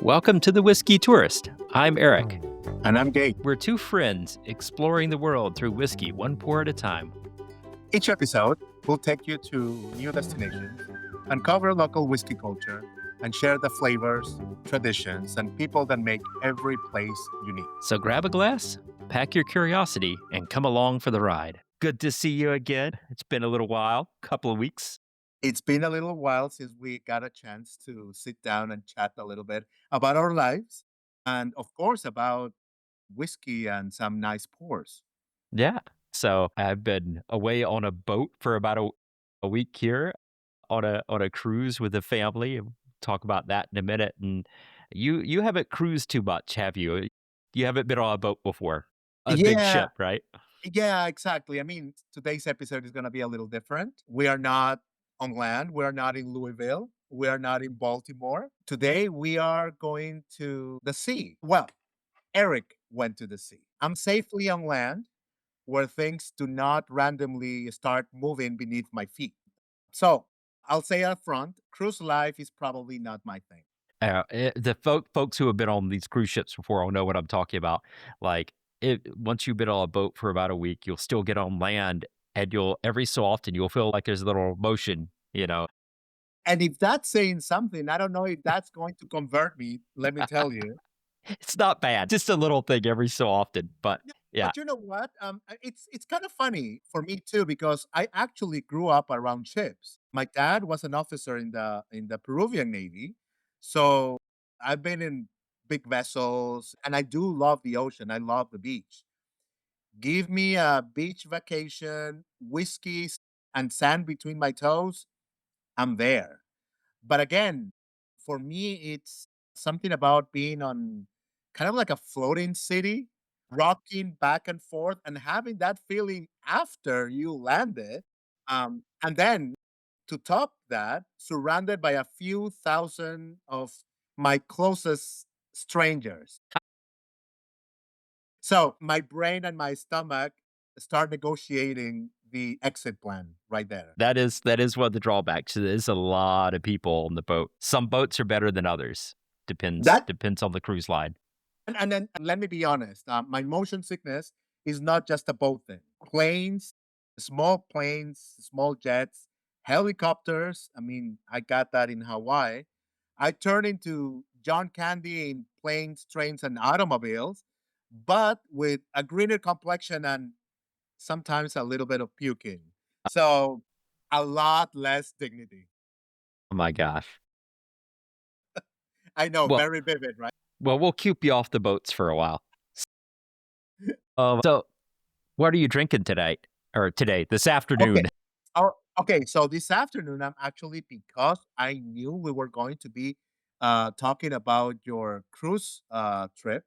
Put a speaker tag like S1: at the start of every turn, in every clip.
S1: Welcome to the Whiskey Tourist. I'm Eric.
S2: And I'm Gabe.
S1: We're two friends exploring the world through whiskey, one pour at a time.
S2: Each episode will take you to new destinations, uncover local whiskey culture, and share the flavors, traditions, and people that make every place unique.
S1: So grab a glass, pack your curiosity, and come along for the ride. Good to see you again. It's been a little while, couple of weeks.
S2: It's been a little while since we got a chance to sit down and chat a little bit about our lives and, of course, about whiskey and some nice pours.
S1: Yeah. So I've been away on a boat for about a week here on a cruise with the family. We'll talk about that in a minute. And you haven't cruised too much, have you? You haven't been on a boat before. A big
S2: Yeah,
S1: ship, right?
S2: yeah, exactly. I mean, today's episode is going to be a little different. We are not on land. We are not in Louisville. We are not in Baltimore. Today, we are going to the sea. Well, Eric went to the sea. I'm safely on land where things do not randomly start moving beneath my feet. So I'll say up front, cruise life is probably not my thing.
S1: The folks who have been on these cruise ships before will know what I'm talking about. Like, once you've been on a boat for about a week, you'll still get on land, and you'll every so often you'll feel like there's a little motion.
S2: And if that's saying something, I don't know if that's going to convert me, let me tell you.
S1: It's not bad, just a little thing every so often. But
S2: Yeah,
S1: yeah,
S2: but you know what? It's kind of funny for me too because I actually grew up around ships. My dad was an officer in the Peruvian Navy, so I've been in big vessels, and I do love the ocean. I love the beach. Give me a beach vacation, whiskey, and sand between my toes. I'm there. But again, for me, it's something about being on kind of like a floating city, rocking back and forth and having that feeling after you landed. And then to top that, surrounded by a few thousand of my closest strangers. So my brain and my stomach start negotiating the exit plan right there.
S1: that is one of the drawbacks. There's a lot of people on the boat. Some boats are better than others. Depends
S2: That
S1: depends on the cruise line.
S2: and then let me be honest, my motion sickness is not just a boat thing. Planes, small jets, helicopters. I mean, I got that in Hawaii. I turn into John Candy in planes, trains, and automobiles, but with a greener complexion and sometimes a little bit of puking. So a lot less dignity.
S1: Oh my gosh.
S2: I know,
S1: Well,
S2: very vivid, right?
S1: we'll keep you off the boats for a while. So what are you drinking tonight or today, this
S2: Okay.
S1: afternoon?
S2: Oh, okay. So this afternoon, I'm actually because I knew we were going to be talking about your cruise trip.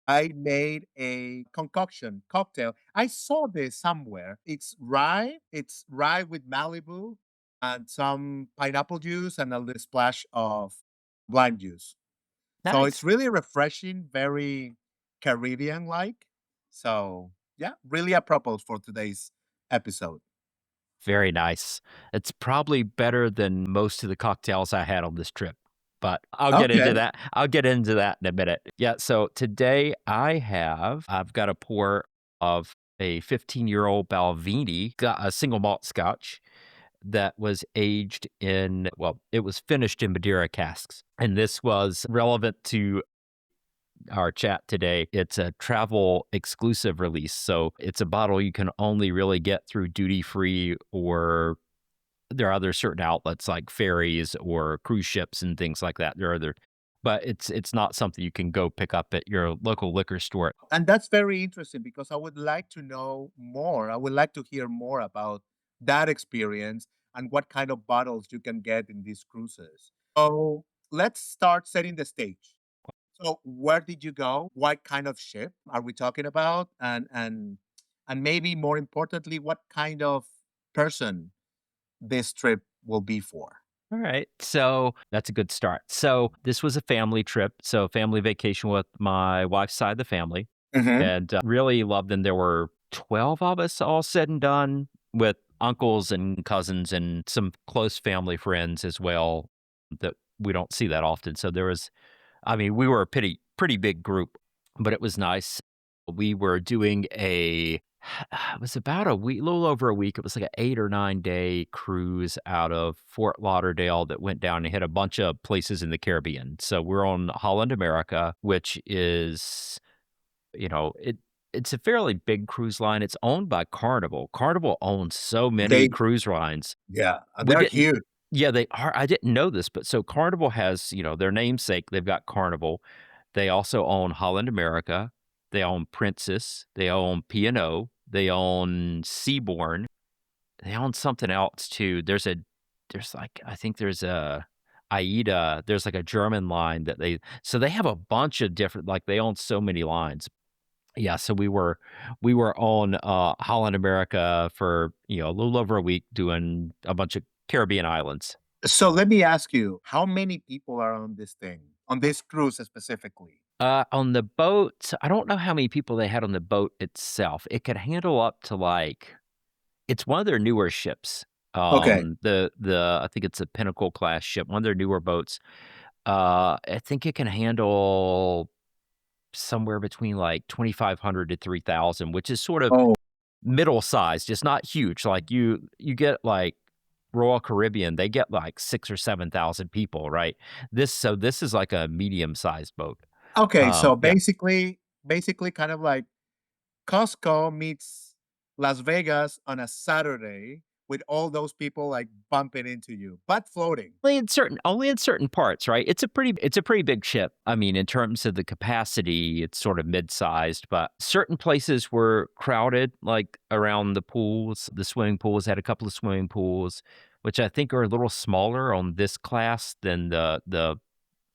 S2: I made a concoction cocktail. I saw this somewhere. It's rye. It's rye with Malibu and some pineapple juice and a little splash of lime juice. So it's
S1: Nice.
S2: really refreshing, very Caribbean like. So yeah, really apropos for today's episode.
S1: Very nice. It's probably better than most of the cocktails I had on this trip, but I'll get into
S2: Okay.
S1: that. I'll get into that in a minute. Yeah, so today I've got a pour of a 15-year-old Balvenie, got a single malt scotch that was aged in, well, it was finished in Madeira casks. And this was relevant to our chat today. It's a travel exclusive release. So it's a bottle you can only really get through duty free, or there are other certain outlets like ferries or cruise ships and things like that. There are other, but it's not something you can go pick up at your local liquor store.
S2: And that's very interesting because I would like to know more. I would like to hear more about that experience and what kind of bottles you can get in these cruises. So let's start setting the stage. So where did you go? What kind of ship are we talking about? And maybe more importantly, what kind of person this trip will be for?
S1: All right. So that's a good start. So this was a family trip. So family vacation with my wife's side of the family,
S2: Hmm.
S1: and really loved them. There were 12 of us all said and done, with uncles and cousins and some close family friends as well that we don't see that often. So there was I mean, we were a pretty big group, but it was nice. We were doing a it was about a week, a little over a week. It was like an 8 or 9 day cruise out of Fort Lauderdale that went down and hit a bunch of places in the Caribbean. So we're on Holland America, which is, it's a fairly big cruise line. It's owned by Carnival. Carnival owns so many
S2: They
S1: cruise lines.
S2: Yeah,
S1: We
S2: they're
S1: didn't
S2: huge.
S1: Yeah, they are. I didn't know this, but so Carnival has, their namesake, they've got Carnival. They also own Holland America. They own Princess. They own P&O. They own Seabourn. They own something else too. There's like, I think there's a AIDA. There's like a German line that so they have a bunch of different, like they own so many lines. Yeah, so we were on Holland America for, a little over a week doing a bunch of Caribbean islands.
S2: So let me ask you, how many people are on this thing, on this cruise specifically?
S1: On the boat, I don't know how many people they had on the boat itself. It could handle up to like, it's one of their newer ships.
S2: Okay.
S1: The I think it's a Pinnacle class ship, one of their newer boats. I think it can handle somewhere between like 2,500 to 3,000, which is sort of
S2: Oh,
S1: middle sized, just not huge. Like you get like Royal Caribbean, they get like 6 or 7,000 people, right? This is like a medium sized boat.
S2: okay. So
S1: Yeah.
S2: basically kind of like Costco meets Las Vegas on a Saturday with all those people like bumping into you, but floating.
S1: Only in certain parts, right? It's a pretty big ship. I mean, in terms of the capacity, it's sort of mid-sized, but certain places were crowded, like around the pools. The swimming pools had a couple of swimming pools, which I think are a little smaller on this class than the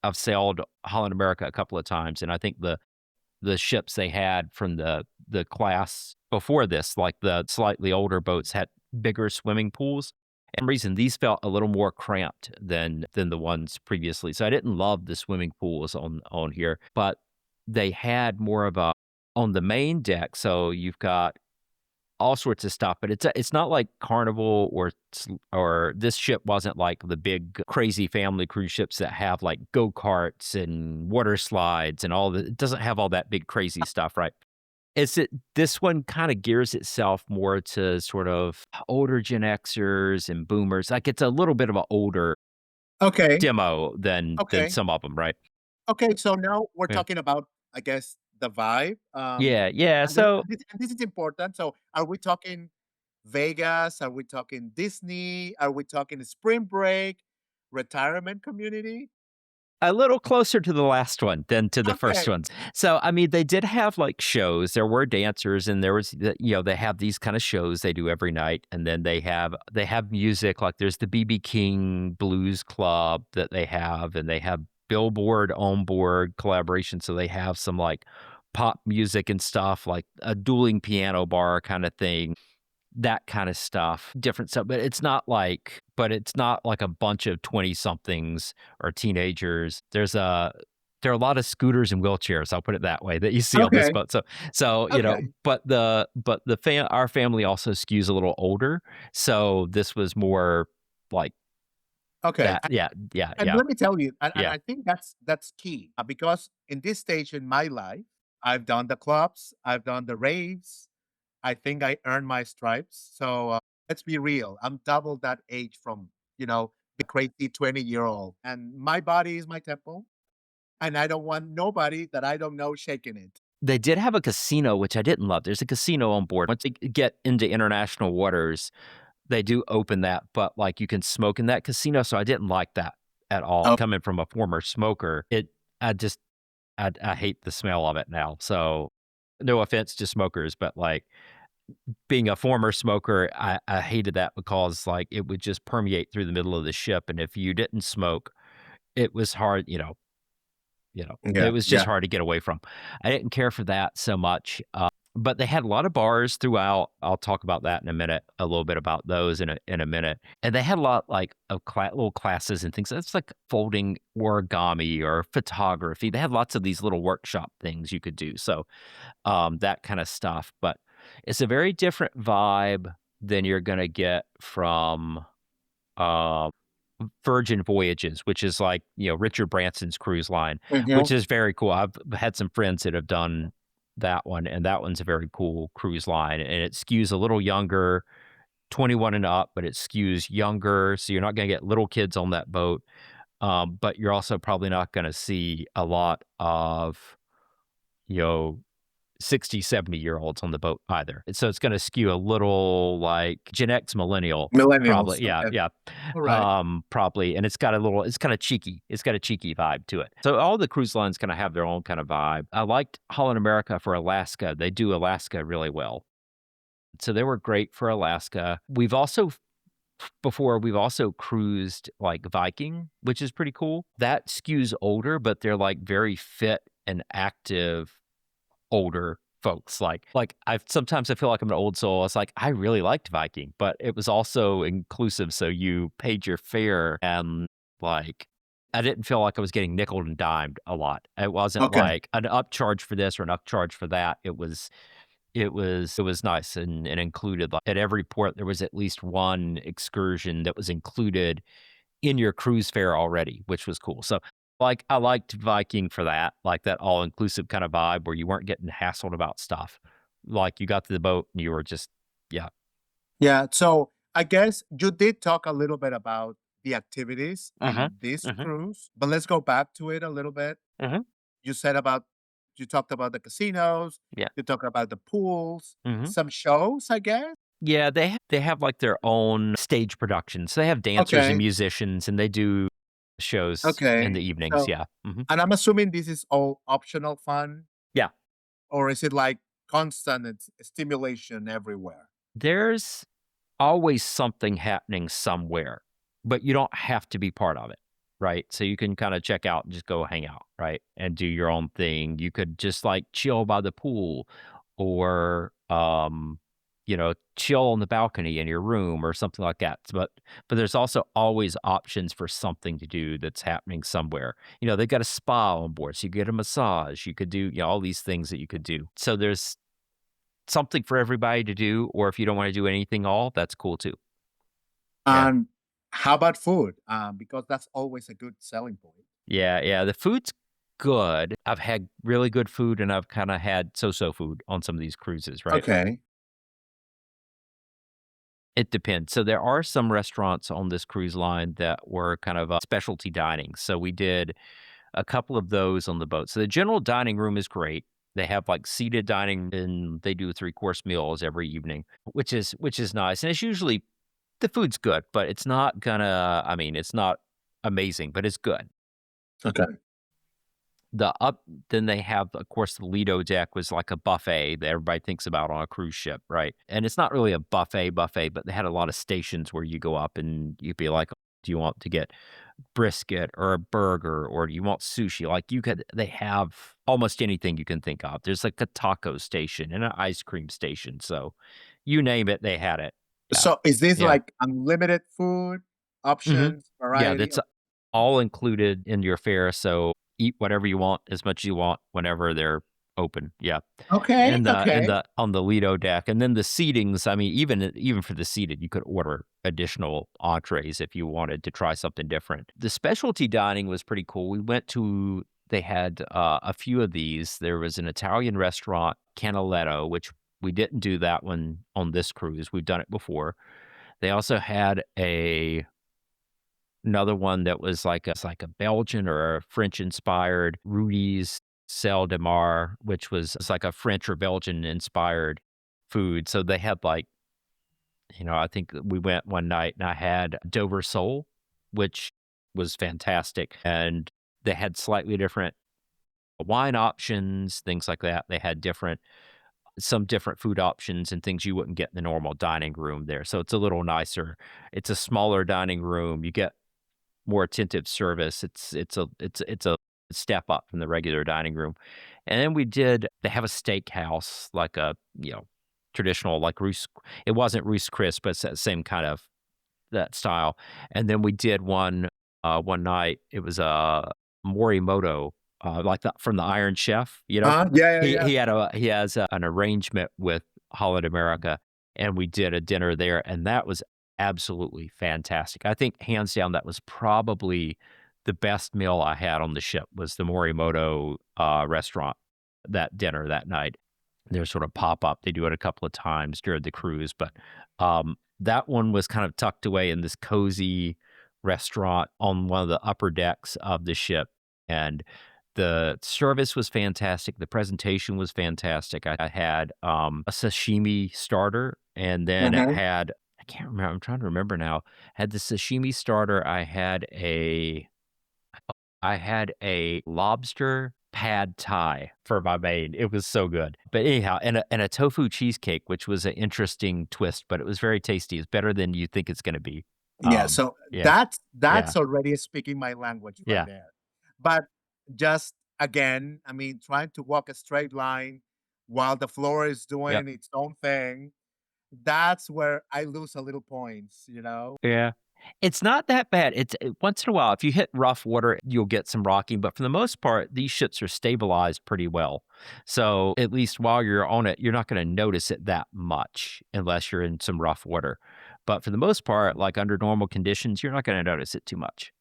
S1: I've sailed Holland America a couple of times, and I think the ships they had from the class before this, like the slightly older boats, had bigger swimming pools. And reason these felt a little more cramped than the ones previously. So I didn't love the swimming pools on here, but they had more of a on the main deck. So you've got all sorts of stuff, but it's not like Carnival or this ship wasn't like the big crazy family cruise ships that have like go-karts and water slides and all the it doesn't have all that big crazy stuff, right? This one kind of gears itself more to sort of older Gen Xers and boomers. Like it's a little bit of an older
S2: Okay.
S1: demo than
S2: Okay.
S1: some of them, right?
S2: Okay. So now we're
S1: Yeah.
S2: talking about, I guess, the vibe.
S1: Yeah, yeah.
S2: And this,
S1: So
S2: and this is important. So are we talking Vegas? Are we talking Disney? Are we talking spring break, retirement community?
S1: a little closer to the last one than to the first
S2: Okay.
S1: ones. So, I mean, they did have, like, shows. There were dancers, and there was they have these kinda shows they do every night, and then they have music, like, there's the BB King Blues Club that they have, and they have Billboard on board collaboration, so they have some, like, pop music and stuff, like a dueling piano bar kinda thing. That kinda stuff, different stuff, but it's not like a bunch of 20 somethings or teenagers. There are a lot of scooters and wheelchairs, I'll put it that way, that you see on this
S2: Okay.
S1: boat. So,
S2: Okay.
S1: our family also skews a little older, so this was more like
S2: Okay.
S1: that. Yeah, yeah,
S2: And
S1: yeah,
S2: let me tell you, and
S1: yeah.
S2: I think that's key, because in this stage in my life, I've done the clubs, I've done the raves. I think I earned my stripes. So let's be real. I'm double that age from, the crazy 20-year-old. And my body is my temple. And I don't want nobody that I don't know shaking it.
S1: They did have a casino, which I didn't love. There's a casino on board. Once you get into international waters, they do open that, but, like, you can smoke in that casino, so I didn't like that at all.
S2: Oh,
S1: Coming from a former smoker, I just I hate the smell of it now, so no offense to smokers, but, like, being a former smoker, I hated that because, like, it would just permeate through the middle of the ship, and if you didn't smoke, it was hard, it
S2: yeah,
S1: was just
S2: yeah.
S1: hard to get away from. I didn't care for that so much, but they had a lot of bars throughout. I'll talk about that in a minute, a little bit about those in a minute. And they had a lot, like, of little classes and things. It's like folding origami or photography. They had lots of these little workshop things you could do. So, that kinda stuff, but it's a very different vibe than you're gonna get from, um Virgin Voyages, which is like, Richard Branson's cruise line, which
S2: Mhm.
S1: is very cool. I've had some friends that have done that one, and that one's a very cool cruise line, and it skews a little younger, 21 and up, but it skews younger, so you're not gonna get little kids on that boat, but you're also probably not gonna see a lot of, you know, 60, 70-year-olds on the boat either. And so it's gonna skew a little like Gen X millennial,
S2: Millennials,
S1: probably. Yeah,
S2: okay.
S1: yeah.
S2: Alright.
S1: Probably, and it's kinda cheeky. It's got a cheeky vibe to it. So all the cruise lines kinda have their own kind of vibe. I liked Holland America for Alaska. They do Alaska really well. So they were great for Alaska. We've also cruised like Viking, which is pretty cool. That skews older, but they're like very fit and active older folks. Like I feel like I'm an old soul. It's like I really liked Viking, but it was also inclusive. So you paid your fare and like I didn't feel like I was getting nickeled and dimed a lot. It wasn't
S2: Okay.
S1: like an upcharge for this or an upcharge for that. It was nice and included, like, at every port, there was at least one excursion that was included in your cruise fare already, which was cool. So, like, I liked Viking for that, like, that all-inclusive kinda vibe where you weren't getting hassled about stuff. Like, you got to the boat and you were just yeah.
S2: Yeah, so I guess you did talk a little bit about the activities
S1: Mhm,
S2: in this
S1: mhm,
S2: cruise, but let's go back to it a little bit.
S1: mhm,
S2: You said about you talked about the casinos,
S1: yeah,
S2: you talked about the pools,
S1: mhm.
S2: some shows, I guess?
S1: Yeah, they have, like, their own stage productions. So they have dancers and
S2: Okay,
S1: musicians, and they do shows in the
S2: okay.
S1: evenings,
S2: So
S1: yeah, mhm.
S2: and I'm assuming this is all optional fun,
S1: Yeah.
S2: or is it like constant stimulation everywhere?
S1: There's always something happening somewhere, but you don't have to be part of it, right? So you can kinda check out and just go hang out, right? And do your own thing. You could just, like, chill by the pool or, chill on the balcony in your room or something like that. But there's also always options for something to do that's happening somewhere. They've got a spa on board, so you get a massage. You could do, all these things that you could do. So there's something for everybody to do, or if you don't wanna do anything all, that's cool too. Yeah.
S2: And how about food? Because that's always a good selling point.
S1: Yeah, yeah, the food's good. I've had really good food, and I've kinda had so-so food on some of these cruises, right?
S2: Okay.
S1: It depends. So there are some restaurants on this cruise line that were kind of, specialty dining, so we did a couple of those on the boat. So the general dining room is great. They have, like, seated dining, and they do three-course meals every evening, which is nice, and it's usually the food's good, but it's not gonna I mean, it's not amazing, but it's good.
S2: Okay.
S1: The up Then they have, of course, the Lido deck was like a buffet that everybody thinks about on a cruise ship, right? And it's not really a buffet, but they had a lot of stations where you go up and you'd be like, "Do you want to get brisket or a burger, or do you want sushi?" Like, they have almost anything you can think of. There's like a taco station and an ice cream station, so you name it, they had it. Yeah,
S2: So is this
S1: yeah.
S2: like unlimited food
S1: Mhm.
S2: options,
S1: Yeah,
S2: variety
S1: that's
S2: of
S1: all included in your fare, so eat whatever you want, as much as you want, whenever they're open, yeah.
S2: Okay, okay.
S1: On the Lido deck, and then the seatings, I mean, even for the seated, you could order additional entrees if you wanted to try something different. The specialty dining was pretty cool. They had, a few of these. There was an Italian restaurant, Canaletto, which we didn't do that one on this cruise, we've done it before. They also had another one that was like a Belgian or a French-inspired Rudy's Sel de Mar, which was like a French or Belgian-inspired food. So they had, like, I think that we went one night and I had Dover sole, which was fantastic, and they had slightly different wine options, things like that. They had some different food options and things you wouldn't get in the normal dining room there. So it's a little nicer. It's a smaller dining room. You get more attentive service. It's a step up from the regular dining room. And then they have a steakhouse, like a, traditional, like it wasn't Ruth's Chris, but it's that same kind of that style. And then we did one night, it was, Morimoto, like from the Iron Chef, you know?
S2: Yeah, yeah,
S1: He
S2: yeah.
S1: he had a he has an arrangement with Holland America, and we did a dinner there, and that was absolutely fantastic. I think hands down that was probably the best meal I had on the ship was the Morimoto, restaurant, that dinner that night. Their sort of pop-up. They do it a couple of times during the cruise, but, that one was kind of tucked away in this cozy restaurant on one of the upper decks of the ship, and the service was fantastic, the presentation was fantastic. I had, a sashimi starter, and then it
S2: Mhm.
S1: had I can't remember, I'm trying to remember now. Had the sashimi starter, I had a lobster pad thai for my main. It was so good. But anyhow, and a tofu cheesecake, which was an interesting twist, but it was very tasty. It's better than you think it's gonna be.
S2: Yeah, so
S1: Yeah,
S2: that's
S1: yeah,
S2: already speaking my language right
S1: yeah,
S2: there. But just again, I mean, trying to walk a straight line while the floor is
S1: yep.
S2: doing its own thing, that's where I lose a little points, you know?
S1: Yeah. It's not that bad. Once in a while, if you hit rough water, you'll get some rocking, but for the most part, these ships are stabilized pretty well. So, at least while you're on it, you're not gonna notice it that much unless you're in some rough water. But for the most part, like, under normal conditions, you're not gonna notice it too much.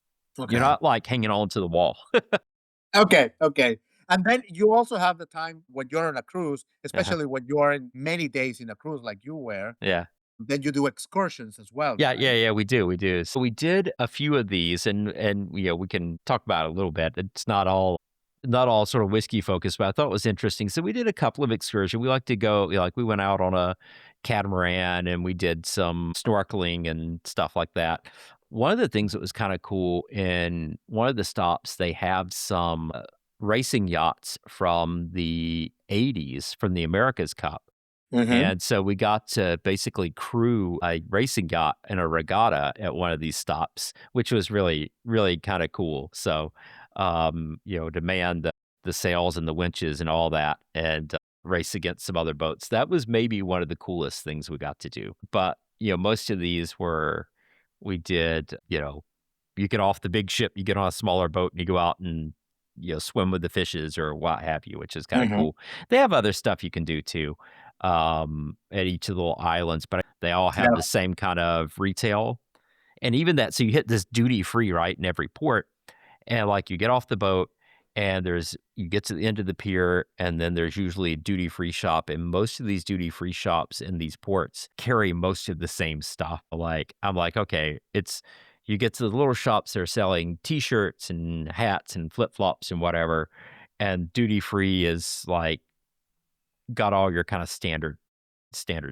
S1: You're
S2: Okay.
S1: not, like, hanging on to the wall.
S2: Okay, okay. And then you also have the time when you're on a cruise,
S1: Uh-huh.
S2: especially when you are in many days in a cruise like you were,
S1: Yeah.
S2: then you do excursions as well,
S1: Yeah, yeah,
S2: right?
S1: yeah, we do, we do. So we did a few of these and, we can talk about it a little bit. It's not all sort of whiskey focused, but I thought it was interesting. So we did a couple of excursions. We like to go, like we went out on a catamaran and we did some snorkeling and stuff like that. One of the things that was kind of cool in one of the stops, they have some racing yachts from the 80s from the America's Cup.
S2: Mhm.
S1: And so we got to basically crew a racing yacht in a regatta at one of these stops, which was really, really kind of cool. So, to man the sails and the winches and all that and race against some other boats. That was maybe one of the coolest things we got to do. But, most of these we did, you get off the big ship, you get on a smaller boat and you go out and, swim with the fishes or what have you, which is kind of
S2: Mhm.
S1: cool. They have other stuff you can do too, at each of the little islands, but they all have
S2: Yeah.
S1: the same kind of retail. And even that, so you hit this duty free, right, in every port. And like you get off the boat and you get to the end of the pier and then there's usually a duty free shop. And most of these duty free shops in these ports carry most of the same stuff. Like I'm like, okay, you get to the little shops that are selling t-shirts and hats and flip-flops and whatever. And duty free is like got all your kind of standard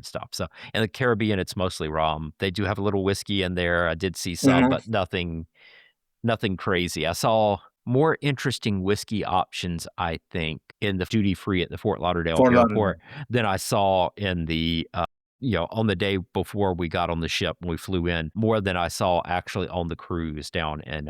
S1: stuff. So in the Caribbean, it's mostly rum. They do have a little whiskey in there. I did see some,
S2: Mhm.
S1: but nothing crazy. I saw more interesting whiskey options, I think, in the duty free at the Fort Lauderdale
S2: Fort
S1: airport
S2: Lauderdale.
S1: than I saw in on the day before we got on the ship and we flew in, more than I saw actually on the cruise down in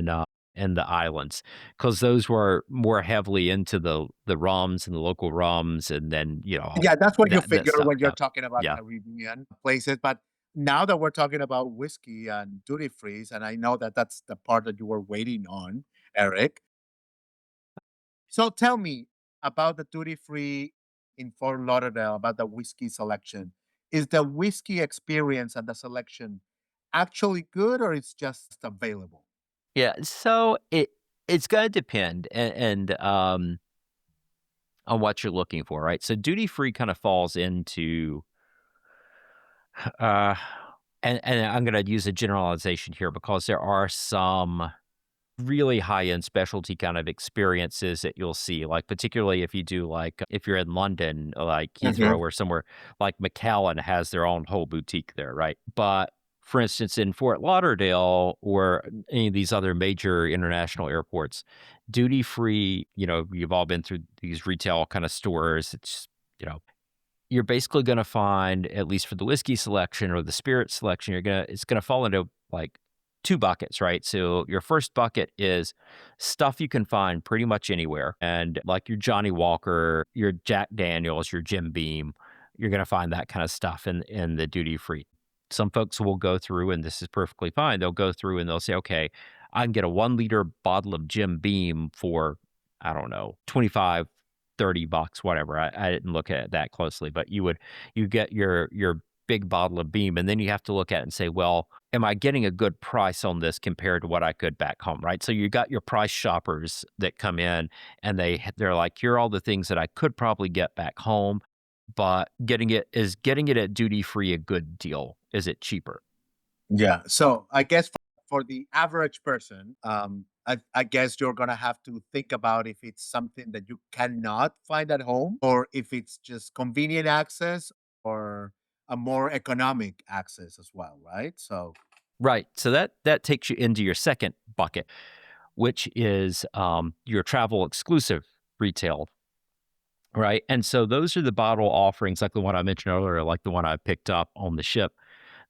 S1: uh, in the islands, because those were more heavily into the rums and the local rums, and then
S2: Yeah, that's what you
S1: that
S2: figure
S1: stuff.
S2: when you're
S1: Yeah,
S2: talking about
S1: yeah.
S2: Caribbean places, but now that we're talking about whiskey and duty frees, and I know that that's the part that you were waiting on, Eric. So tell me about the duty free in Fort Lauderdale, about the whiskey selection. Is the whiskey experience and the selection actually good or it's just available?
S1: Yeah, so it's gonna depend on what you're looking for, right? So duty free kind of falls into uh and I'm gonna use a generalization here because there are some really high-end specialty kind of experiences that you'll see, like, particularly if you do, like, if you're in London, like Heathrow
S2: Mhm.
S1: or somewhere, like McAllen has their own whole boutique there, right? But, for instance, in Fort Lauderdale or any of these other major international airports, duty free, you've all been through these retail kind of stores. You know, you're basically gonna find, at least for the whiskey selection or the spirit selection, it's gonna fall into, like, 2 buckets, right? So, your first bucket is stuff you can find pretty much anywhere, and, like, your Johnny Walker, your Jack Daniels, your Jim Beam, you're gonna find that kinda stuff in the duty free. Some folks will go through, and this is perfectly fine, they'll go through and they'll say, "Okay, I can get a 1-liter bottle of Jim Beam for, I don't know, 25 $30, whatever. I didn't look at it that closely, but you get your big bottle of Beam, and then you have to look at it and say, "Well, am I getting a good price on this compared to what I could back home?" Right? So you got your price shoppers that come in and they're like, "Here are all the things that I could probably get back home, but getting it at duty free a good deal? Is it cheaper?"
S2: Yeah. So I guess for the average person, I guess you're gonna have to think about if it's something that you cannot find at home, or if it's just convenient access, or a more economic access as well, right? So
S1: Right. So that takes you into your second bucket, which is your travel exclusive retail. Right. And so those are the bottle offerings, like the one I mentioned earlier, like the one I picked up on the ship,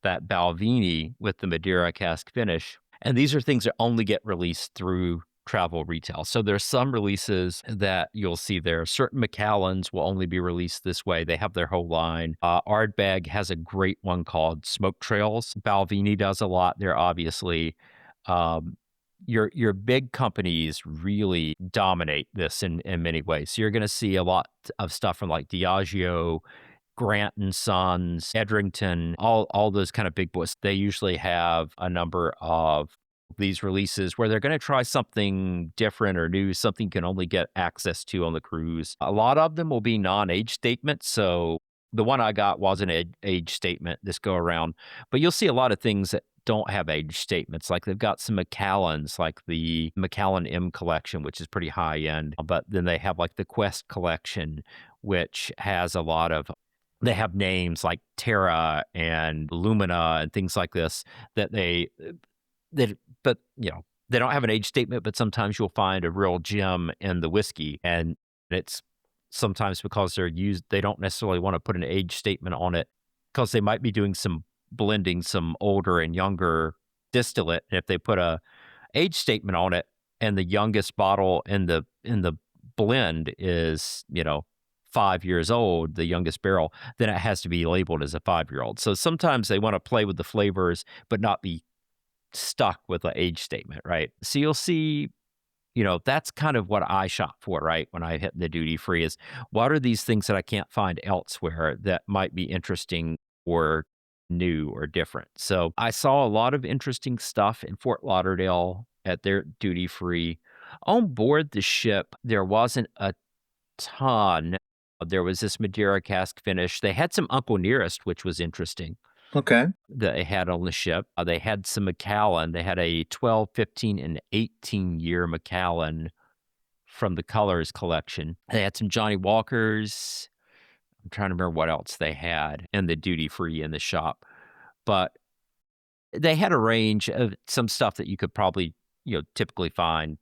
S1: that Balvenie with the Madeira Cask Finish. And these are things that only get released through travel retail. So there's some releases that you'll see there. Certain Macallans will only be released this way. They have their whole line. Ardbeg has a great one called Smoke Trails. Balvenie does a lot there, obviously. Um, your big companies really dominate this in many ways. So you're going to see a lot of stuff from like Diageo, Grant and Sons, Edrington, all those kind of big boys. They usually have a number of these releases where they're going to try something different or new, something you can only get access to on the cruise. A lot of them will be non-age statements. So the one I got was an age statement this go around, but you'll see a lot of things that don't have age statements. Like they've got some Macallans, like the Macallan M collection, which is pretty high end. But then they have like the Quest collection, which has a lot of they have names like Terra and Lumina and things like this that that but, they don't have an age statement, but sometimes you'll find a real gem in the whiskey, and it's sometimes because they don't necessarily wanna put an age statement on it because they might be doing some blending some older and younger distillate, and if they put a age statement on it and the youngest bottle in the blend is, 5 years old, the youngest barrel, then it has to be labeled as a 5-year-old. So sometimes they wanna play with the flavors, but not be stuck with the age statement, right? So you'll see, that's kind of what I shop for, right? When I hit the duty free is what are these things that I can't find elsewhere that might be interesting or new or different? So I saw a lot of interesting stuff in Fort Lauderdale at their duty free. On board the ship, there wasn't a ton. There was this Madeira cask finish. They had some Uncle Nearest, which was interesting
S2: okay.
S1: that they had on the ship. They had some Macallan. They had a 12, 15, and 18-year Macallan from the Colors collection. They had some Johnny Walkers. I'm trying to remember what else they had in the duty free in the shop. But they had a range of some stuff that you could probably, typically find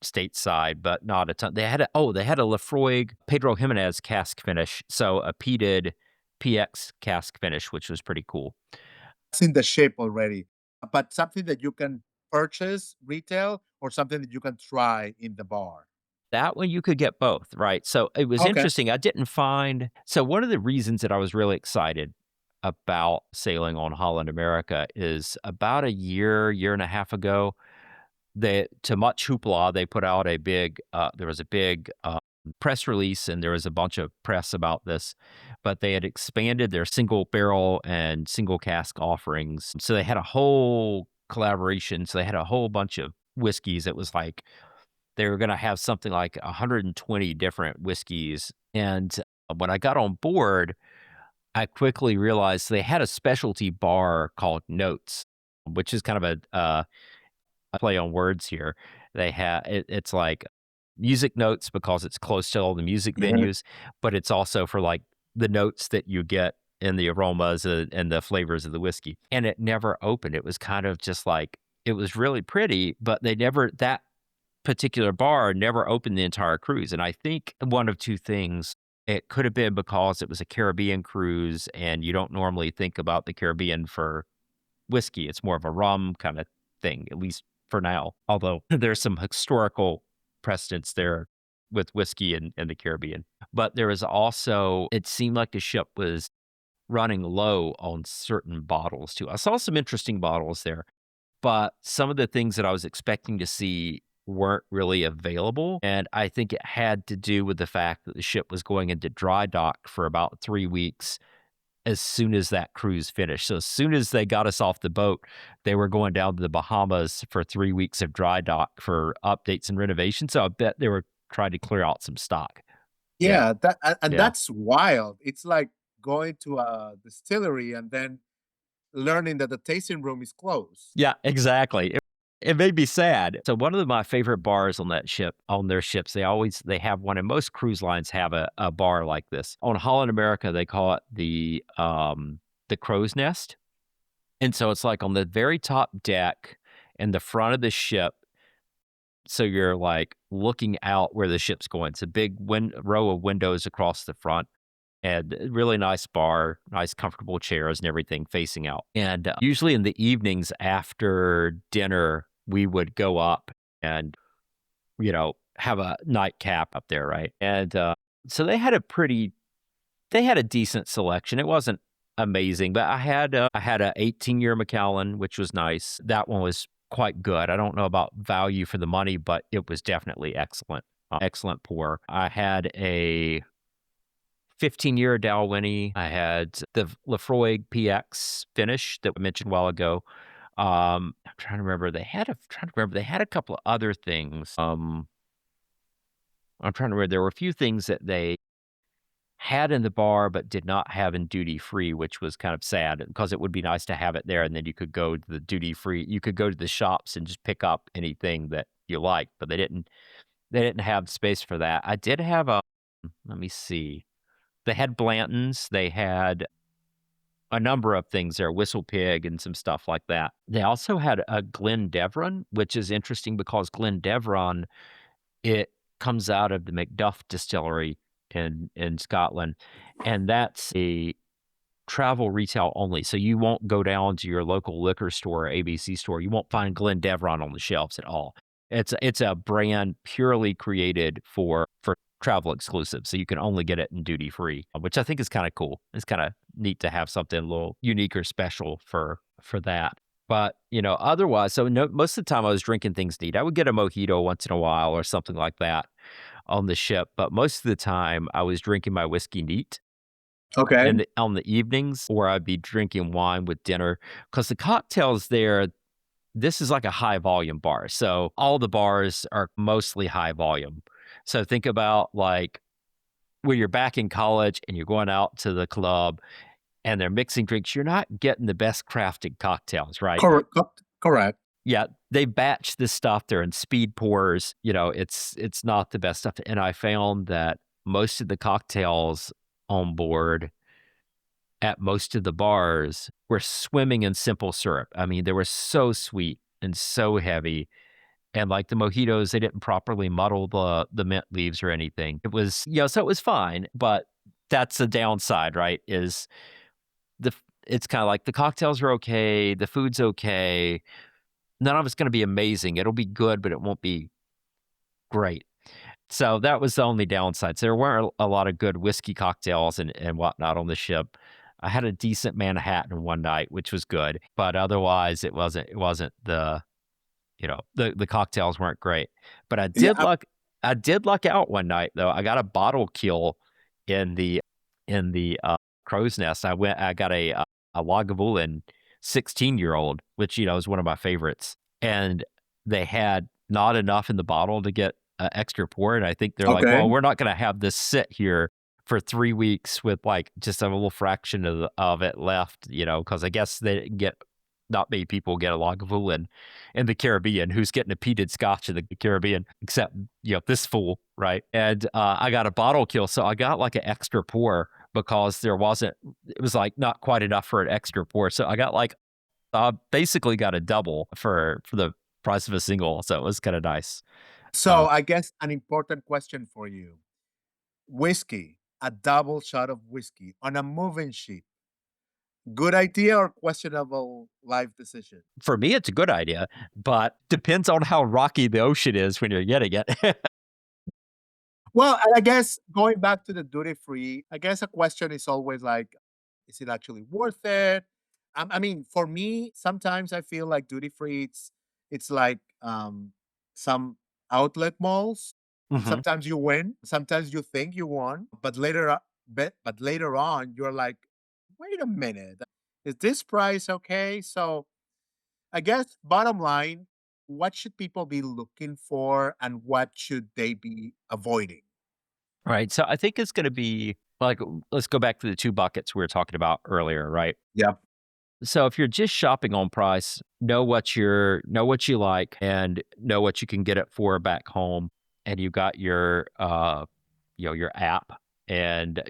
S1: stateside, but not a ton. They had a Lafroig Pedro Jimenez cask finish. So a peated PX cask finish, which was pretty cool.
S2: It's in the ship already, but something that you can purchase retail, or something that you can try in the bar.
S1: That one you could get both, right? So it was
S2: Okay.
S1: interesting. I didn't find so one of the reasons that I was really excited about sailing on Holland America is about a year and a half ago, to much hoopla, they put out there was a big press release and there was a bunch of press about this, but they had expanded their single barrel and single cask offerings. So they had a whole collaboration. So they had a whole bunch of whiskeys. It was like they were gonna have something like 120 different whiskeys, and, when I got on board, I quickly realized they had a specialty bar called Notes, which is kind of a play on words here. It's like music notes because it's close to all the music
S2: Mhm.
S1: venues, but it's also for, like, the notes that you get in the aromas, and the flavors of the whiskey, and it never opened. It was kind of just like it was really pretty, but they never that particular bar never opened the entire cruise, and I think one of 2 things. It could have been because it was a Caribbean cruise, and you don't normally think about the Caribbean for whiskey. It's more of a rum kinda thing, at least for now, although there's some historical precedents there with whiskey in the Caribbean. But there was also it seemed like the ship was running low on certain bottles too. I saw some interesting bottles there, but some of the things that I was expecting to see weren't really available, and I think it had to do with the fact that the ship was going into dry dock for about 3 weeks as soon as that cruise finished. So as soon as they got us off the boat, they were going down to the Bahamas for 3 weeks of dry dock for updates and renovations. So I bet they were trying to clear out some stock. Yeah,
S2: Yeah, and
S1: yeah.
S2: that's wild. It's like going to a distillery and then learning that the tasting room is closed.
S1: Yeah, exactly. It made me sad. So one of my favorite bars on their ships, they have one, and most cruise lines have a bar like this. On Holland America, they call it the crow's nest. And so it's like on the very top deck in the front of the ship. So you're like looking out where the ship's going. It's a big row of windows across the front and a really nice bar, nice comfortable chairs and everything facing out. And usually in the evenings after dinner, we would go up and, have a nightcap up there, right? And so they had a decent selection. It wasn't amazing, but I had a 18-year Macallan, which was nice. That one was quite good. I don't know about value for the money, but it was definitely excellent. Excellent pour. I had a 15-year Dalwhinnie. I had the Lefroy PX finish that we mentioned a while ago. I'm trying to remember. They had a couple of other things. I'm trying to remember. There were a few things that they had in the bar but did not have in duty free, which was kind of sad because it would be nice to have it there, and then you could go to the duty free. You could go to the shops and just pick up anything that you like, but they didn't. They didn't have space for that. I did have a. Let me see. They had Blanton's. They had a number of things there, Whistle Pig and some stuff like that. They also had a Glendevron, which is interesting because Glendevron, it comes out of the Macduff distillery in Scotland, and that's a travel retail only. So you won't go down to your local liquor store or ABC store. You won't find Glendevron on the shelves at all. It's a brand purely created for travel exclusive. So you can only get it in duty free, which I think is kind of cool. It's kind of neat to have something a little unique or special for that. But, otherwise, so no, most of the time I was drinking things neat. I would get a mojito once in a while or something like that on the ship, but most of the time I was drinking my whiskey neat
S2: Okay.
S1: on the evenings, or I'd be drinking wine with dinner because the cocktails there, this is like a high volume bar. So all the bars are mostly high volume. So think about like when you're back in college and you're going out to the club and they're mixing drinks, you're not getting the best crafted cocktails, right?
S2: Correct.
S1: Yeah, they batch this stuff. They're in speed pours. It's not the best stuff. And I found that most of the cocktails on board at most of the bars were swimming in simple syrup. I mean, they were so sweet and so heavy. And like the mojitos, they didn't properly muddle the mint leaves or anything. It was, so it was fine, but that's the downside, right? Is it's kind of like the cocktails are okay, the food's okay. None of it's going to be amazing. It'll be good, but it won't be great. So that was the only downside. So there weren't a lot of good whiskey cocktails and whatnot on the ship. I had a decent Manhattan one night, which was good, but otherwise it wasn't the cocktails weren't great. But
S2: Yeah.
S1: I did luck out one night though. I got a bottle kill in the crow's nest. I got a Lagavulin 16-year-old, which is one of my favorites. And they had not enough in the bottle to get extra pour. And I think they're like,
S2: Okay.
S1: well, we're not going to have this sit here for 3 weeks with like just a little fraction of it left, because I guess they didn't get not many people get a Lagavulin in the Caribbean who's getting a peated scotch in the Caribbean, except, this fool, right? And I got a bottle kill. So I got like an extra pour because it was like not quite enough for an extra pour. So I got like, basically got a double for the price of a single. So it was kind of nice.
S2: So I guess an important question for you. Whiskey, a double shot of whiskey on a moving ship. Good idea or questionable life decision?
S1: For me, it's a good idea, but depends on how rocky the ocean is when you're getting it.
S2: Well, I guess going back to the duty free, I guess a question is always like, is it actually worth it? I mean, for me, sometimes I feel like duty free, it's like some outlet malls.
S1: Mhm.
S2: Sometimes you win, sometimes you think you won, but later on, you're like, wait a minute, is this price okay? So I guess bottom line, what should people be looking for and what should they be avoiding?
S1: Right. So I think it's going to be like, let's go back to the two buckets we were talking about earlier, right?
S2: Yeah.
S1: So if you're just shopping on price, know what you like and know what you can get it for back home. And you got your your app and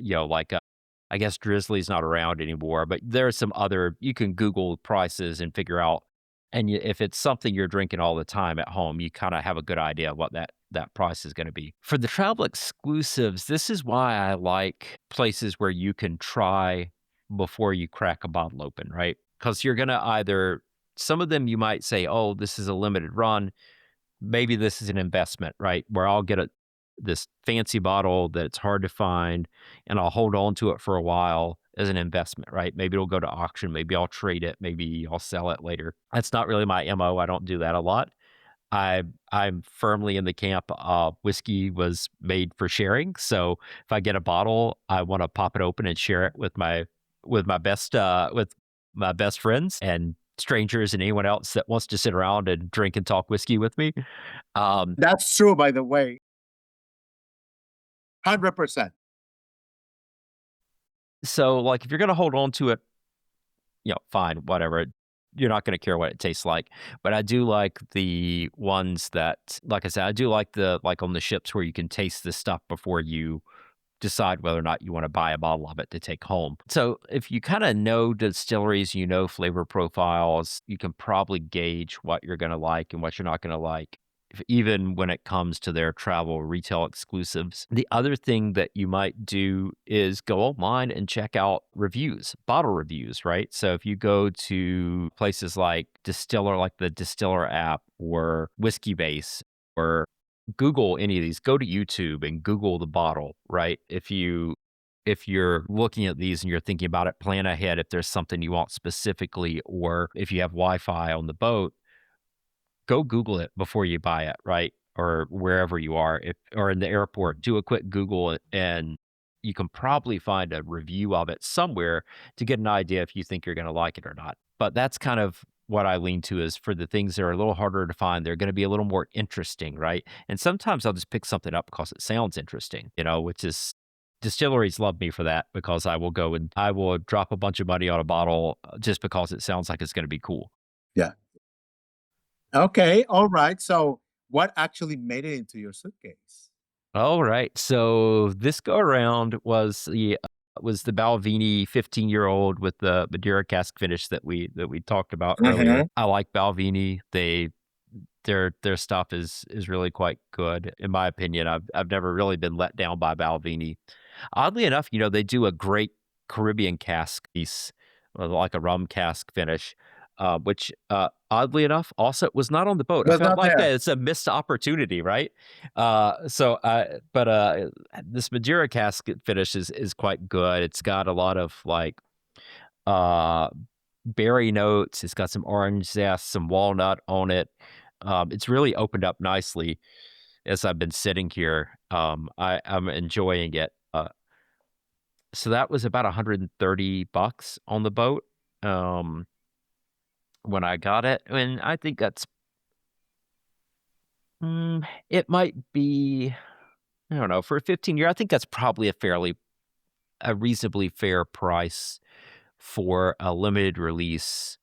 S1: I guess Drizzly's not around anymore, but there's some other you can Google prices and figure out if it's something you're drinking all the time at home, you kind of have a good idea of what that price is going to be. For the travel exclusives, this is why I like places where you can try before you crack a bottle open, right? Because you're going to either some of them you might say, "Oh, this is a limited run." Maybe this is an investment, right? Where I'll get this fancy bottle that it's hard to find and I'll hold on to it for a while as an investment, right? Maybe it'll go to auction, maybe I'll trade it, maybe I'll sell it later. That's not really my MO. I don't do that a lot. I'm firmly in the camp whiskey was made for sharing. So if I get a bottle, I want to pop it open and share it with my best friends and strangers and anyone else that wants to sit around and drink and talk whiskey with me. Um,
S2: That's true, by the way. 100%.
S1: so like if you're gonna hold on to it, fine, whatever. You're not gonna care what it tastes like. But I do like the ones that, like I said, I do like the like on the ships where you can taste this stuff before you decide whether or not you want to buy a bottle of it to take home. So if you kind of know distilleries, you know flavor profiles, you can probably gauge what you're going to like and what you're not going to like. Even when it comes to their travel retail exclusives. The other thing that you might do is go online and check out reviews, bottle reviews, right? So if you go to places like Distiller, like the Distiller app or Whiskey Base or Google any of these, go to YouTube and Google the bottle, right? If you're looking at these and you're thinking about it, plan ahead if there's something you want specifically, or if you have Wi-Fi on the boat, go Google it before you buy it, right? Or wherever you are, if or in the airport, do a quick Google and you can probably find a review of it somewhere to get an idea if you think you're going to like it or not. But that's kind of what I lean to is for the things that are a little harder to find, they're going to be a little more interesting, right? And sometimes I'll just pick something up because it sounds interesting, which is distilleries love me for that because I will drop a bunch of money on a bottle just because it sounds like it's going to be cool.
S2: Yeah. Okay. All right. So what actually made it into your suitcase?
S1: All right. So this go around was the Balvenie 15-year-old with the Madeira Cask Finish that we talked about earlier.
S2: Mhm.
S1: I like Balvenie. Their stuff is really quite good in my opinion. I've never really been let down by Balvenie. Oddly enough, they do a great Caribbean cask piece, like a rum cask finish, which, oddly enough, also was not on the boat. I
S2: Was
S1: felt
S2: not
S1: like
S2: there.
S1: it's a missed opportunity, right? This Madeira cask finish is quite good. It's got a lot of uh, berry notes. It's got some orange zest, some walnut on it. It's really opened up nicely as I've been sitting here. I'm enjoying it. So that was about $130 on the boat, um, when I got it, and I think it might be, I don't know, for a 15-year, I think that's probably a reasonably fair price for a limited release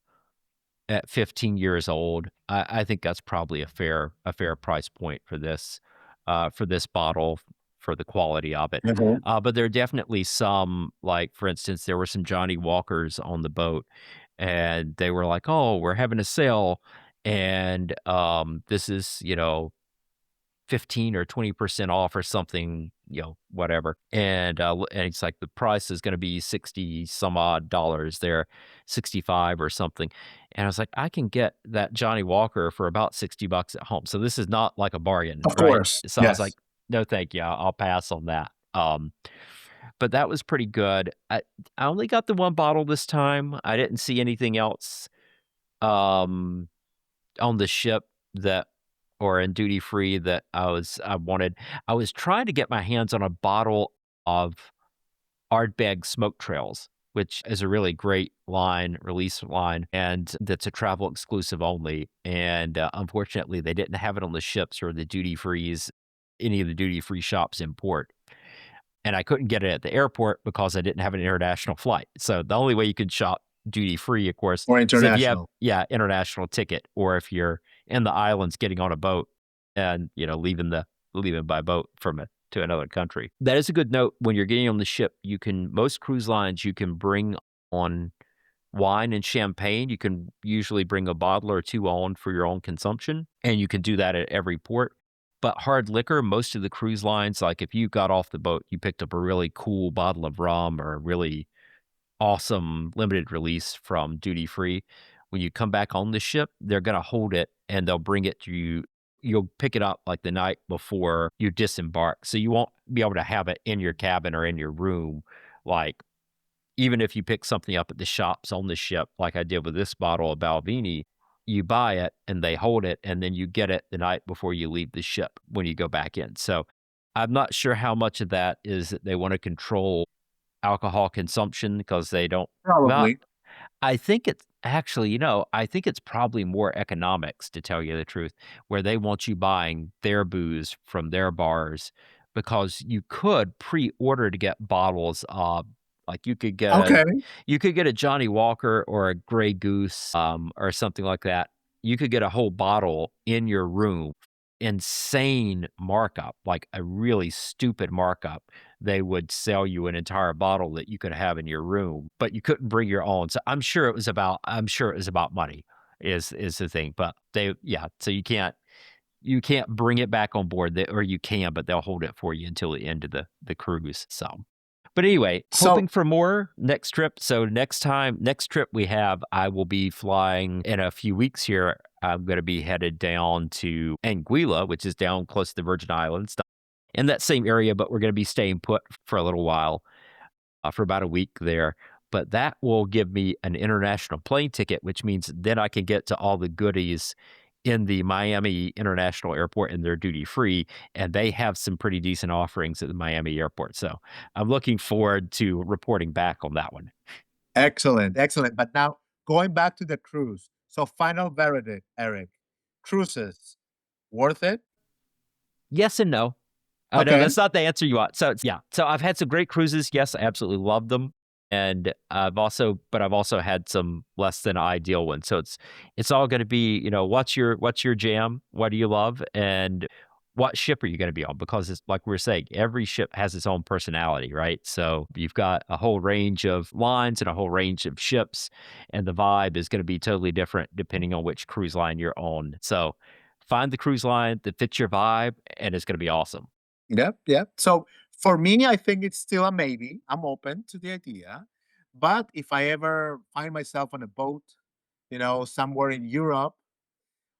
S1: at 15 years old. I think that's probably a fair price point for this bottle, for the quality of it.
S2: Mhm.
S1: But there are definitely some, like, for instance, there were some Johnny Walkers on the boat, and they were like, "Oh, we're having a sale, and, this is, 15 or 20% off or something, whatever. And it's like the price is gonna be 60 some odd dollars there, 65 or something. And I was like, I can get that Johnny Walker for about $60 at home. So this is not like a bargain,
S2: Of
S1: right?
S2: course.
S1: So I was like,
S2: Yes.
S1: no, thank you. I'll pass on that. But that was pretty good. I only got the one bottle this time. I didn't see anything else. Um on the ship that or in duty free that I wanted. I was trying to get my hands on a bottle of Ardbeg Smoke Trails, which is a really great line, release line, and that's a travel exclusive only. And unfortunately, they didn't have it on the ships or the duty frees, any of the duty free shops in port. And I couldn't get it at the airport because I didn't have an international flight. So the only way you could shop duty free, of course,
S2: Or
S1: is if you have,
S2: international.
S1: yeah, international ticket, or if you're in the islands getting on a boat and, leaving by boat from it to another country. That is a good note. When you're getting on the ship, most cruise lines, you can bring on wine and champagne. You can usually bring a bottle or 2 on for your own consumption, and you can do that at every port. But hard liquor, most of the cruise lines, like, if you got off the boat, you picked up a really cool bottle of rum or a really awesome limited release from duty free, when you come back on the ship, they're gonna hold it and they'll bring it to you. You'll pick it up, like, the night before you disembark, so you won't be able to have it in your cabin or in your room, like, even if you pick something up at the shops on the ship, like I did with this bottle of Balvenie, you buy it and they hold it, and then you get it the night before you leave the ship when you go back in. So I'm not sure how much of that is that they want to control alcohol consumption because they don't. Well,
S2: Probably.
S1: I think it's actually, I think it's probably more economics, to tell you the truth, where they want you buying their booze from their bars because you could pre-order to get bottles of, like,
S2: Okay.
S1: you could get a Johnny Walker or a Grey Goose, or something like that. You could get a whole bottle in your room, insane markup, like a really stupid markup. They would sell you an entire bottle that you could have in your room, but you couldn't bring your own. So I'm sure it was about money is the thing. But so you can't bring it back on board, or you can, but they'll hold it for you until the end of the cruise. So, but anyway,
S2: So
S1: hoping for more next trip. So next trip we have, I will be flying in a few weeks here. I'm going to be headed down to Anguilla, which is down close to the Virgin Islands, in that same area, but we're going to be staying put for a little while, for about a week there. But that will give me an international plane ticket, which means then I can get to all the goodies in the Miami International Airport, and they're duty free, and they have some pretty decent offerings at the Miami airport. So I'm looking forward to reporting back on that one.
S2: excellent, excellent. But now going back to the cruise. So final verdict, Eric. Cruises, worth it?
S1: Yes and no. No,
S2: Okay.
S1: that's not the answer you want. So yeah. So I've had some great cruises. Yes, I absolutely love them. And I've also had some less than ideal ones. So it's all going to be, what's your jam? What do you love? And what ship are you going to be on? Because it's like we are saying, every ship has its own personality, right? So you've got a whole range of lines and a whole range of ships, and the vibe is going to be totally different depending on which cruise line you're on. So find the cruise line that fits your vibe, and it's going to be awesome.
S2: Yep, yep. So for me, I think it's still a maybe. I'm open to the idea. But if I ever find myself on a boat, somewhere in Europe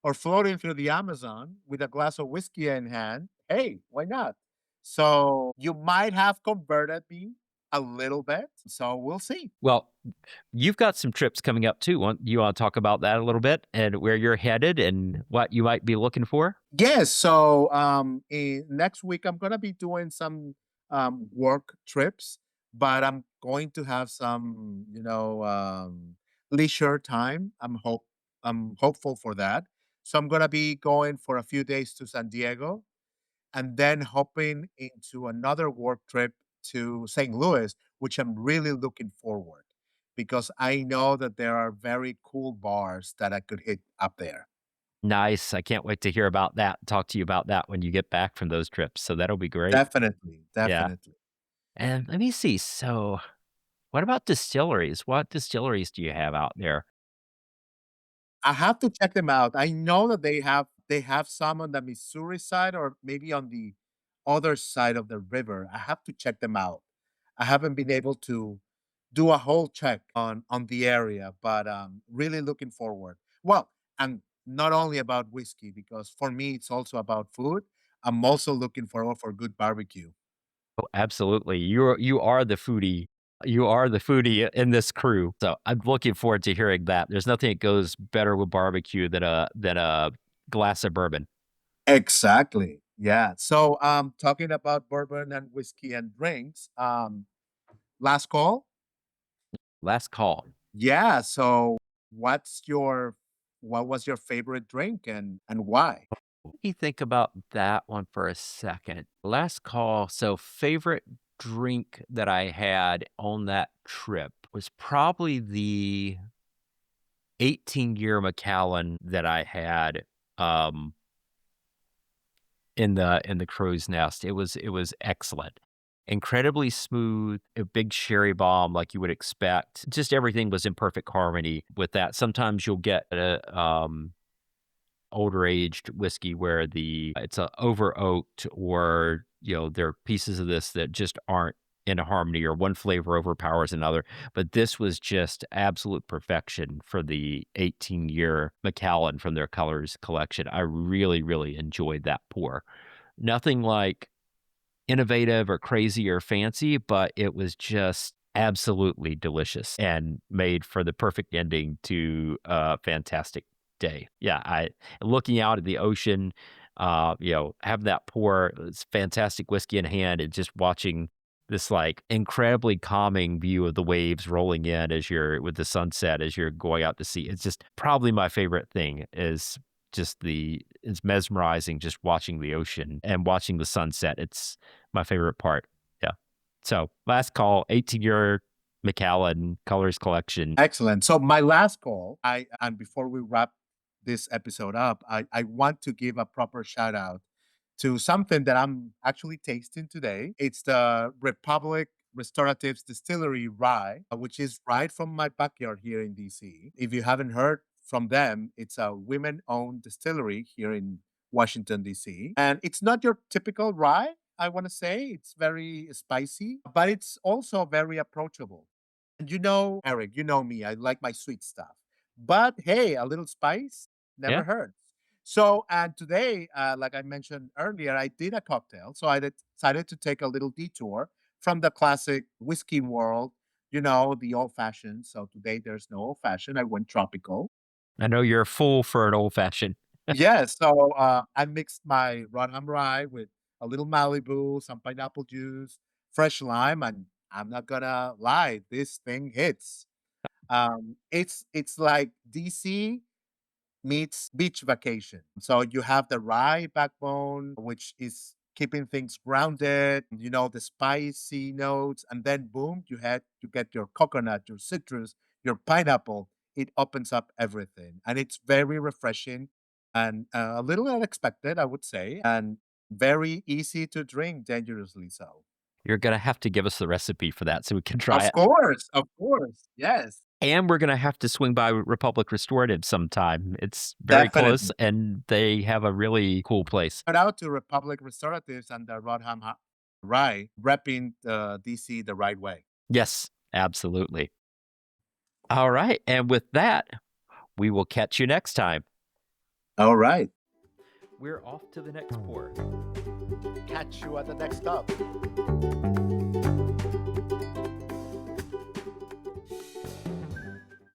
S2: or floating through the Amazon with a glass of whiskey in hand, hey, why not? So you might have converted me a little bit. So we'll see.
S1: Well, you've got some trips coming up too. You want to talk about that a little bit, and where you're headed and what you might be looking for?
S2: Yes. So next week I'm gonna be doing some work trips, but I'm going to have some, leisure time. I'm hopeful for that. So I'm gonna be going for a few days to San Diego and then hopping into another work trip to St. Louis, which I'm really looking forward because I know that there are very cool bars that I could hit up there.
S1: Nice. I can't wait to hear about that. Talk to you about that when you get back from those trips. So that'll be great.
S2: Definitely,
S1: Yeah.
S2: definitely.
S1: And let me see. So, what about distilleries? What distilleries do you have out there?
S2: I have to check them out. I know that they have some on the Missouri side or maybe on the other side of the river. I have to check them out. I haven't been able to do a whole check on the area, but really looking forward. Well, and not only about whiskey because for me it's also about food. I'm also looking forward for good barbecue.
S1: Oh, absolutely. You are the foodie. You are the foodie in this crew. So I'm looking forward to hearing that. There's nothing that goes better with barbecue than a glass of bourbon.
S2: Exactly. Yeah. So talking about bourbon and whiskey and drinks, last call.
S1: Last call.
S2: Yeah, so what was your favorite drink and why?
S1: Let me think about that one for a second. Last call. So, favorite drink that I had on that trip was probably the 18-year Macallan that I had um, in the crow's nest. It was excellent. Incredibly smooth, a big sherry bomb like you would expect. Just everything was in perfect harmony with that. Sometimes you'll get a older aged whiskey where it's a over oaked, or there are pieces of this that just aren't in harmony, or one flavor overpowers another. But this was just absolute perfection for the 18-year Macallan from their Colors collection. I really, really enjoyed that pour. Nothing like innovative or crazy or fancy, but it was just absolutely delicious and made for the perfect ending to a fantastic day. Yeah, I looking out at the ocean, having that pour, it's fantastic whiskey in hand, and just watching this like incredibly calming view of the waves rolling in as you're with the sunset as you're going out to sea. It's just probably my favorite thing is it's mesmerizing just watching the ocean and watching the sunset. It's my favorite part. Yeah. So last call, 18-year Macallan Colors Collection.
S2: Excellent. So my last call, I and before we wrap this episode up, I want to give a proper shout out to something that I'm actually tasting today. It's the Republic Restoratives Distillery Rye, which is right from my backyard here in DC. If you haven't heard from them, it's a women-owned distillery here in Washington, DC. And it's not your typical rye, I want to say. It's very spicy, but it's also very approachable. And Eric, you know me, I like my sweet stuff. But hey, a little spice
S1: Yeah.
S2: never hurts. So, and today, like I mentioned earlier, I did a cocktail. So I decided to take a little detour from the classic whiskey world, the old fashioned. So today there's no old fashioned. I went tropical.
S1: I know you're a fool for an old fashioned.
S2: Yes. So I mixed my Rodham rye with a little Malibu, some pineapple juice, fresh lime, and I'm not gonna lie, this thing hits. It's like DC meets beach vacation. So you have the rye backbone, which is keeping things grounded, the spicy notes, and then boom, you get your coconut, your citrus, your pineapple. It opens up everything, and it's very refreshing and a little unexpected, I would say, and very easy to drink, dangerously so.
S1: You're gonna have to give us the recipe for that so we can try it.
S2: Of course, yes,
S1: And we're gonna have to swing by Republic Restorative sometime. It's very close,
S2: definitely.
S1: and they have a really cool place.
S2: Shout out to Republic Restoratives and the Rye, repping the DC the right way.
S1: Yes, absolutely. All right, and with that, we will catch you next time.
S2: All right.
S1: We're off to the next pour.
S2: Catch you at the next stop.